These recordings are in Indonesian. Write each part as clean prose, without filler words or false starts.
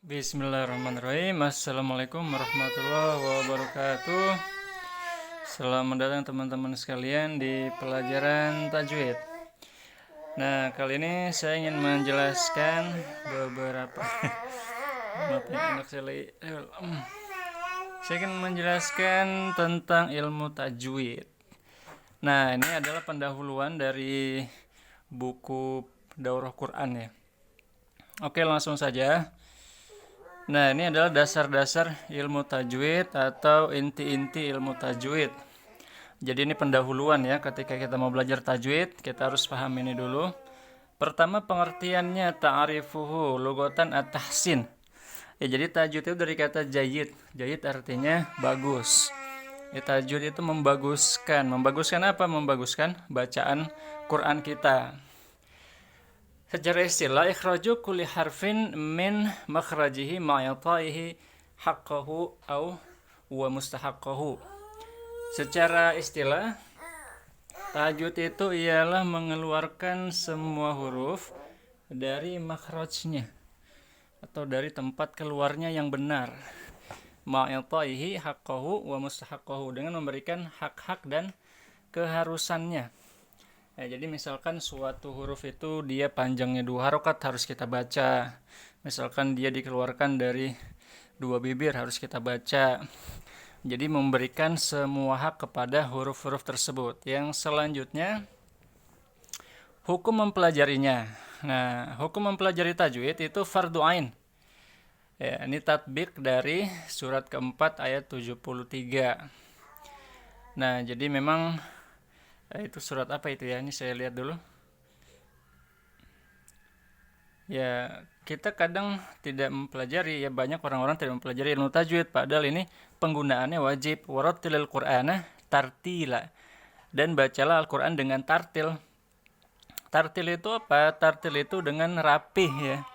Bismillahirrahmanirrahim. Assalamualaikum warahmatullahi wabarakatuh. Selamat datang teman-teman sekalian di pelajaran tajwid. Nah, kali ini saya ingin menjelaskan beberapa maaf ya, anak saya lagi saya ingin menjelaskan tentang ilmu tajwid. Nah, ini adalah pendahuluan dari buku Daurah Quran ya. Oke, langsung saja. Nah, ini adalah dasar-dasar ilmu tajwid atau inti-inti ilmu tajwid. Jadi ini pendahuluan ya, ketika kita mau belajar tajwid, kita harus paham ini dulu. Pertama, pengertiannya ta'arifuhu lughatan at-tahsin. Ya, jadi tajwid itu dari kata jayid. Jayid artinya bagus. Ya, tajwid itu membaguskan. Membaguskan apa? Membaguskan bacaan Quran kita. Secara istilah, ikhraju kulli harfin min makhrajihi ma'yataihi haqqahu au wa mustahaqqahu. Secara istilah, tajwid itu ialah mengeluarkan semua huruf dari makhrajnya atau dari tempat keluarnya yang benar. Ma'yataihi haqqahu wa mustahaqqahu, dengan memberikan hak-hak dan keharusannya. Ya, jadi misalkan suatu huruf itu dia panjangnya 2 harokat harus kita baca. Misalkan dia dikeluarkan dari 2 bibir harus kita baca. Jadi memberikan semua hak kepada huruf-huruf tersebut. Yang selanjutnya, hukum mempelajarinya. Nah, hukum mempelajari tajwid itu fardu ain. Ya, ini tatbik dari surat keempat ayat 73. Nah, jadi memang itu surat apa itu ya? Ini saya lihat dulu. Ya, kita kadang tidak mempelajari, ya banyak orang-orang tidak mempelajari ilmu tajwid, padahal ini penggunaannya wajib. Warattilil Qur'ana tartila. Dan bacalah Al-Qur'an dengan tartil. Tartil itu apa? Tartil itu dengan rapih ya.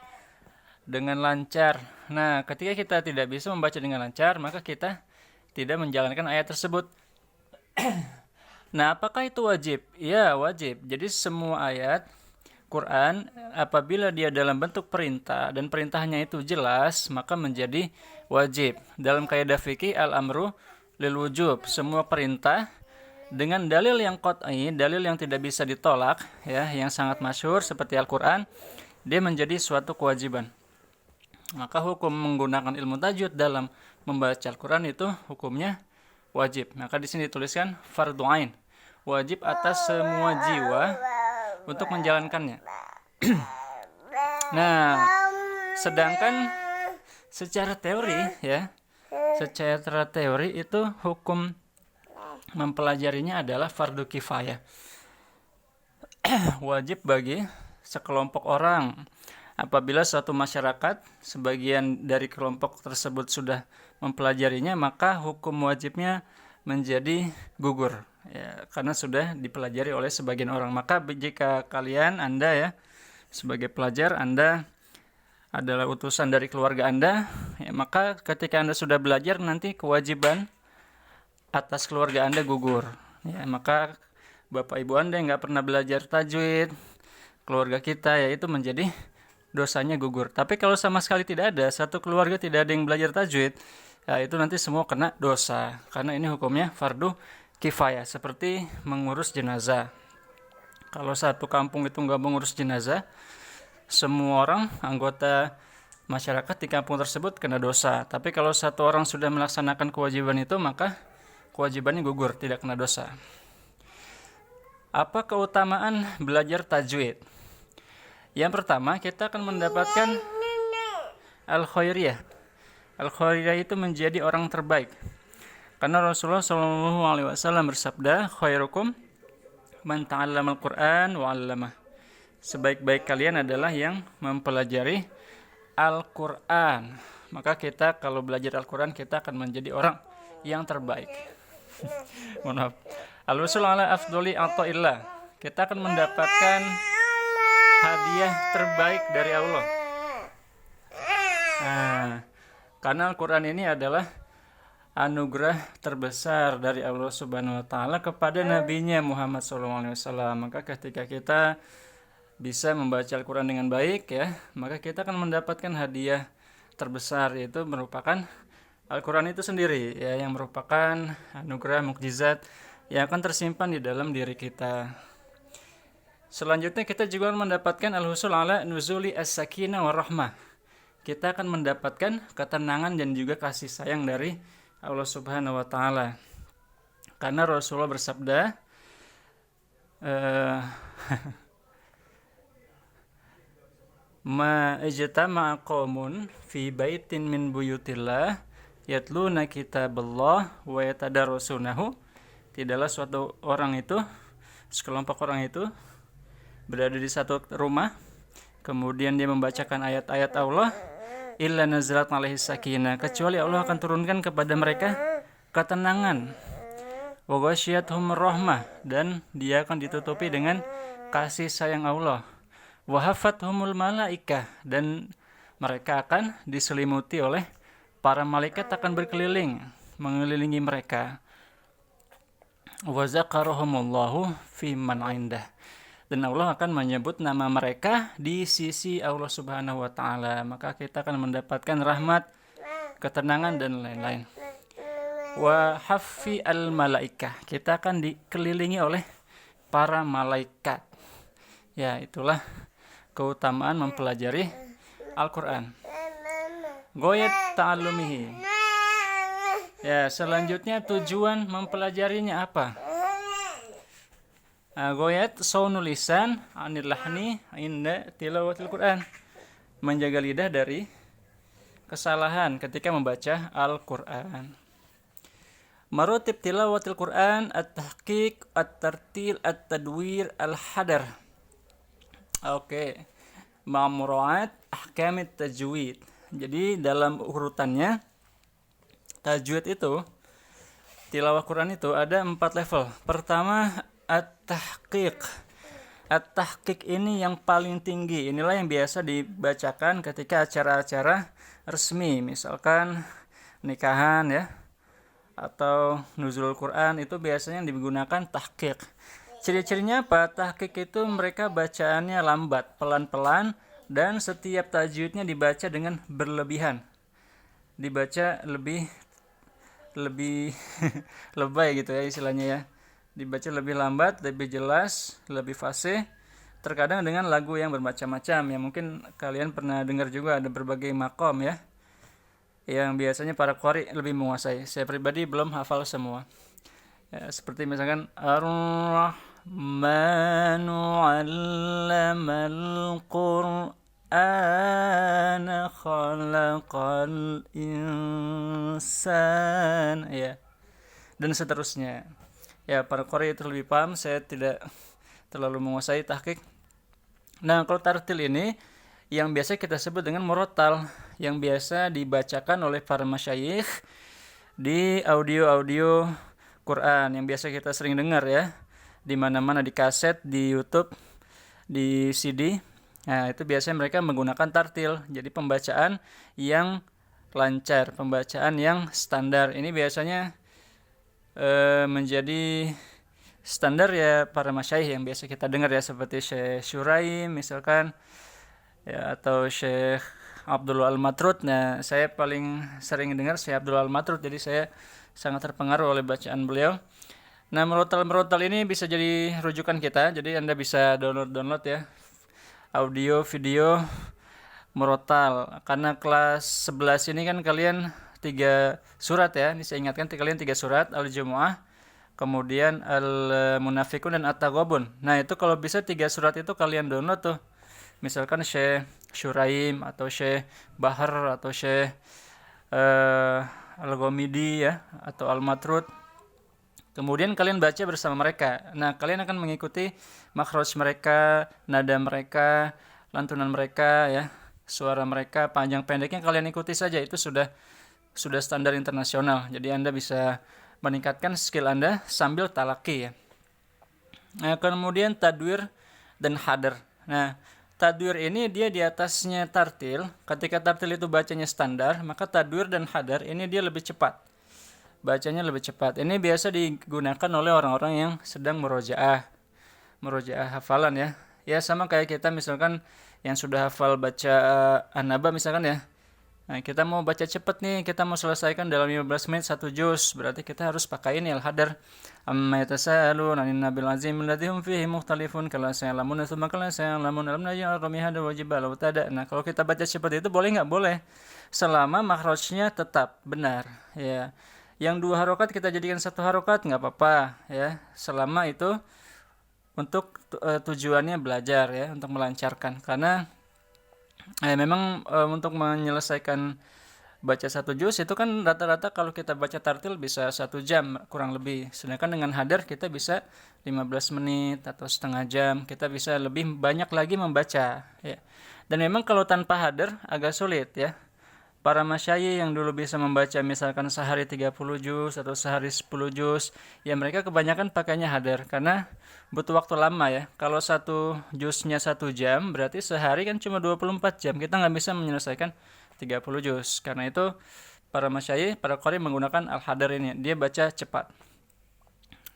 Dengan lancar. Nah, ketika kita tidak bisa membaca dengan lancar, maka kita tidak menjalankan ayat tersebut. Nah, apakah itu wajib? Ya, wajib. Jadi semua ayat Quran apabila dia dalam bentuk perintah dan perintahnya itu jelas, maka menjadi wajib. Dalam kaidah fikih al-amru lil wujub, semua perintah dengan dalil yang qat'i, dalil yang tidak bisa ditolak ya, yang sangat masyhur seperti Al-Qur'an, dia menjadi suatu kewajiban. Maka hukum menggunakan ilmu tajwid dalam membaca Al-Qur'an itu hukumnya wajib. Maka di sini dituliskan fardhu ain, wajib atas semua jiwa untuk menjalankannya. Nah, sedangkan secara teori ya, secara teori itu hukum mempelajarinya adalah fardu kifayah. Wajib bagi sekelompok orang. Apabila suatu masyarakat sebagian dari kelompok tersebut sudah mempelajarinya, maka hukum wajibnya menjadi gugur ya, karena sudah dipelajari oleh sebagian orang. Maka jika kalian, Anda ya, sebagai pelajar, Anda adalah utusan dari keluarga Anda ya, maka ketika Anda sudah belajar, nanti kewajiban atas keluarga Anda gugur ya. Maka Bapak Ibu Anda yang gak pernah belajar tajwid, keluarga kita ya, itu menjadi dosanya gugur. Tapi kalau sama sekali tidak ada, satu keluarga tidak ada yang belajar tajwid, ya itu nanti semua kena dosa, karena ini hukumnya fardu kifayah, seperti mengurus jenazah. Kalau satu kampung itu nggak mengurus jenazah, semua orang anggota masyarakat di kampung tersebut kena dosa. Tapi kalau satu orang sudah melaksanakan kewajiban itu, maka kewajibannya gugur, tidak kena dosa. Apa keutamaan belajar tajwid? Yang pertama, kita akan mendapatkan al-khairiyah. Al-khairiyah itu menjadi orang terbaik. Karena Rasulullah SAW bersabda, khairukum man ta'allama al-Qur'an wa 'allamah. Sebaik-baik kalian adalah yang mempelajari Al-Qur'an. Maka kita kalau belajar Al-Qur'an, kita akan menjadi orang yang terbaik. Mohon maaf. Al-wusul ala afdoli ata'illah. Kita akan mendapatkan hadiah terbaik dari Allah. Nah, karena Al-Quran ini adalah anugerah terbesar dari Allah Subhanahu wa Ta'ala kepada Nabi-Nya Muhammad SAW. Maka ketika kita bisa membaca Al-Quran dengan baik ya, maka kita akan mendapatkan hadiah terbesar, yaitu merupakan Al-Quran itu sendiri, ya, yang merupakan anugerah mukjizat yang akan tersimpan di dalam diri kita. Selanjutnya kita juga mendapatkan al-husul ala nuzuli as-sakinah wa rahmah. Kita akan mendapatkan ketenangan dan juga kasih sayang dari Allah Subhanahu wa taala. Karena Rasulullah bersabda, ma ijtama'a qaumun fi baitin min buyutillah yatluna kitaballah wa yatadarasunahu. Tidaklah suatu orang itu, sekelompok orang itu berada di satu rumah, kemudian dia membacakan ayat-ayat Allah, illa nazalat alaihi sakinah, kecuali Allah akan turunkan kepada mereka ketenangan, wa ghasyiyatuhum rahmah, dan dia akan ditutupi dengan kasih sayang Allah, wa hafathumul malaikah, dan mereka akan diselimuti oleh para malaikat, akan berkeliling mengelilingi mereka, wa zakarahumullahu fi man indah, dan Allah akan menyebut nama mereka di sisi Allah Subhanahu wa taala. Maka kita akan mendapatkan rahmat, ketenangan, dan lain-lain. Wa haffi al malaikah, kita akan dikelilingi oleh para malaikat. Ya, itulah keutamaan mempelajari Al-Quran. Goyat ta'alumihi. Ya, selanjutnya tujuan mempelajarinya apa? Goyat saunul lisan anil lahni inda tilawatil Quran. Menjaga lidah dari kesalahan ketika membaca Al-Quran. Marutib tilawatil Quran at-tahqiq, at-tartil, at-tadwir, al-hadar. Oke. Ma'muraat ahkamit tajwid. Jadi dalam urutannya, tajwid itu, tilawah Quran itu ada 4 level. Pertama, at-tahqiq. At-tahqiq ini yang paling tinggi. Inilah yang biasa dibacakan ketika acara-acara resmi, misalkan nikahan, ya, atau nuzulul Quran, itu biasanya digunakan tahqiq. Ciri-cirinya apa? Tahqiq itu mereka bacaannya lambat, pelan-pelan, dan setiap tajwidnya dibaca dengan berlebihan. Dibaca lebih lebay gitu ya istilahnya ya. Dibaca lebih lambat, lebih jelas, lebih fasih. Terkadang dengan lagu yang bermacam-macam, ya mungkin kalian pernah dengar juga ada berbagai makom ya, yang biasanya para qari lebih menguasai. Saya pribadi belum hafal semua. Ya, seperti misalkan Ar-Rahmanu 'allamal Qur'ana khalaqal insan, ya, dan seterusnya. Ya, para qari itu lebih paham, saya tidak terlalu menguasai tahqiq. Nah, kalau tartil ini yang biasa kita sebut dengan murattal, yang biasa dibacakan oleh para masyayikh di audio-audio Quran yang biasa kita sering dengar ya, di mana-mana, di kaset, di YouTube, di CD. Nah, itu biasanya mereka menggunakan tartil. Jadi pembacaan yang lancar, pembacaan yang standar. Ini biasanya menjadi standar ya para masyayikh yang biasa kita dengar ya, seperti Syekh Syuraim misalkan, ya, atau Syekh Abdul Al-Matrud. Nah, saya paling sering dengar Syekh Abdul Al-Matrud, jadi saya sangat terpengaruh oleh bacaan beliau. Nah, merotal ini bisa jadi rujukan kita. Jadi Anda bisa download ya audio, video merotal. Karena kelas 11 ini kan kalian 3 surat ya. Ini saya ingatkan kalian 3 surat, Al-Jumu'ah, kemudian Al-Munafikun, dan At-Taghabun. Nah, itu kalau bisa 3 surat itu kalian download tuh. Misalkan Syekh Syuraim atau Syekh Bahar atau Syekh Al-Ghamidi ya, atau Al-Matrud. Kemudian kalian baca bersama mereka. Nah, kalian akan mengikuti makhraj mereka, nada mereka, lantunan mereka ya, suara mereka, panjang pendeknya kalian ikuti saja. Itu sudah standar internasional. Jadi Anda bisa meningkatkan skill Anda sambil talaki ya. Nah, kemudian tadwir dan hadar. Nah, tadwir ini dia di atasnya tartil. Ketika tartil itu bacanya standar, maka tadwir dan hadar ini dia lebih cepat. Bacanya lebih cepat. Ini biasa digunakan oleh orang-orang yang sedang murojaah hafalan ya. Ya, sama kayak kita misalkan yang sudah hafal baca An-Naba misalkan ya. Nah, kita mau baca cepet nih, kita mau selesaikan dalam 15 menit 1 juz, berarti kita harus pakai ini al-hadar. Amma yatasaalun 'anil nabil azim alladzi hum fihi mukhtalifun kala sa'lamun tsumma kala sa'lamun alam naj'al rami hadal wajibal tada. Nah, kalau kita baca cepat itu boleh nggak? Boleh. Selama makhrajnya tetap benar, ya. Yang 2 harokat kita jadikan 1 harokat nggak apa-apa, ya. Selama itu untuk tujuannya belajar, ya, untuk melancarkan. Karena memang untuk menyelesaikan baca 1 juz itu kan rata-rata kalau kita baca tartil bisa 1 jam kurang lebih. Sedangkan dengan hadar kita bisa 15 menit atau setengah jam. Kita bisa lebih banyak lagi membaca. Ya. Dan memang kalau tanpa hadar agak sulit ya. Para masyayikh yang dulu bisa membaca misalkan sehari 30 juz atau sehari 10 juz, ya mereka kebanyakan pakainya hadar karena butuh waktu lama ya. Kalau 1 juznya 1 jam, berarti sehari kan cuma 24 jam. Kita nggak bisa menyelesaikan 30 juz. Karena itu para masyayikh, para qari menggunakan al-hadar ini. Dia baca cepat.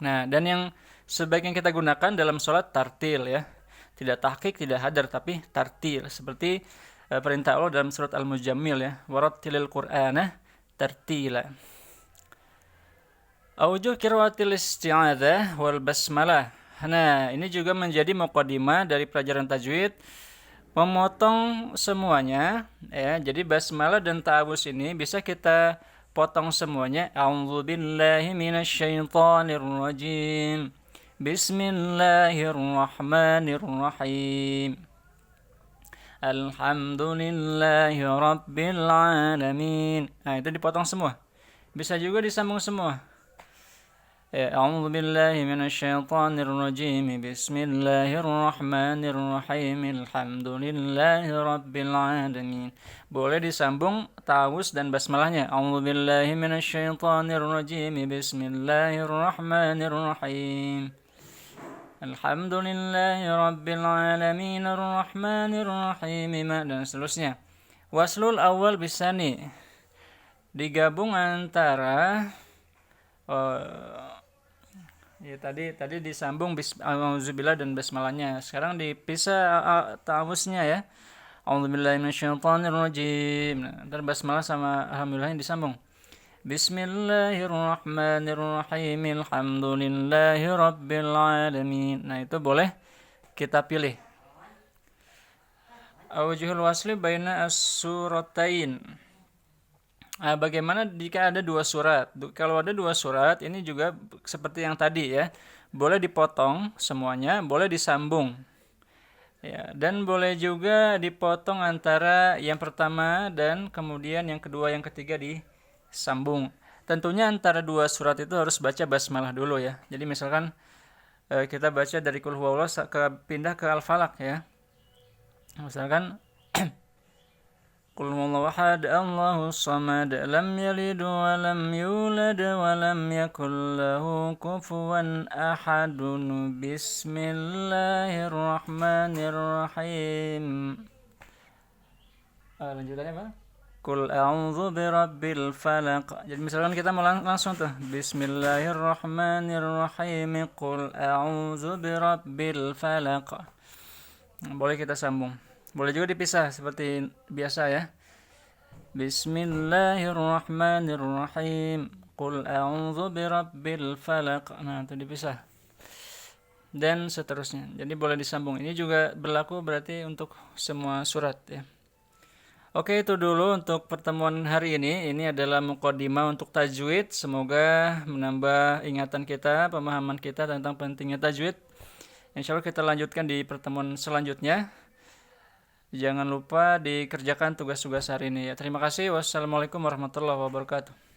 Nah, dan yang sebaiknya kita gunakan dalam sholat tartil ya. Tidak tahqiq, tidak hadar, tapi tartil. Seperti perintah Allah dalam surat Al-Mujammil ya, warattilil Qur'ana tartila. Aujuh qiraatil isti'adzah wal basmalah. Nah, ini juga menjadi muqaddimah dari pelajaran tajwid, memotong semuanya ya. Jadi basmalah dan ta'awuz ini bisa kita potong semuanya. A'udzubillahi minasyaitonir rajim. Bismillahirrahmanirrahim. Alhamdulillahi Rabbil Alamin. Nah, itu dipotong semua. Bisa juga disambung semua. A'udzu billahi minasyaitonir rajim. Bismillahirrahmanirrahim. Alhamdulillahi Rabbil Alamin. Boleh disambung ta'awuz dan basmalahnya. A'udzu billahi minasyaitonir rajim. Bismillahirrahmanirrahim. Alhamdulillahi Rabbil Alamin Ar-Rahmanir Rahim dan seterusnya. Waslul awal bisa nih digabung antara ya tadi disambung auzubillah dan basmalahnya. Sekarang dipisah ta'awuznya ya. A'udzubillahi minasyaitonirrajim. Nah, ntar basmalah sama alhamdulillah disambung. Bismillahirrahmanirrahim. Alhamdulillahi Rabbil Alamin. Nah, itu boleh kita pilih. Awjuhul wasli baina as-suratain. Bagaimana jika ada 2 surat? Kalau ada 2 surat, ini juga seperti yang tadi ya. Boleh dipotong semuanya, boleh disambung. Ya, dan boleh juga dipotong antara yang pertama dan kemudian yang kedua, yang ketiga disambung. Tentunya antara 2 surat itu harus baca basmalah dulu ya. Jadi misalkan kita baca dari Qul huwallahu pindah ke Al-Falaq ya. Misalkan Qul huwallahu ahad, Allahus samad, lam yalid wa lam yulad wa lam yakul lahu kufuwan ahad. Bismillahirrahmanirrahim. Lanjutannya apa? Qul a'udzu birabbil falaq. Jadi misalkan kita mau langsung tuh Bismillahirrahmanirrahim. Qul a'udzu birabbil falaq. Boleh kita sambung. Boleh juga dipisah seperti biasa ya. Bismillahirrahmanirrahim. Qul a'udzu birabbil falaq. Nah, itu dipisah. Dan seterusnya. Jadi boleh disambung. Ini juga berlaku berarti untuk semua surat ya. Oke, itu dulu untuk pertemuan hari ini. Ini adalah muqaddimah untuk tajwid. Semoga menambah ingatan kita, pemahaman kita tentang pentingnya tajwid. Insya Allah kita lanjutkan di pertemuan selanjutnya. Jangan lupa dikerjakan tugas-tugas hari ini ya. Terima kasih. Wassalamualaikum warahmatullahi wabarakatuh.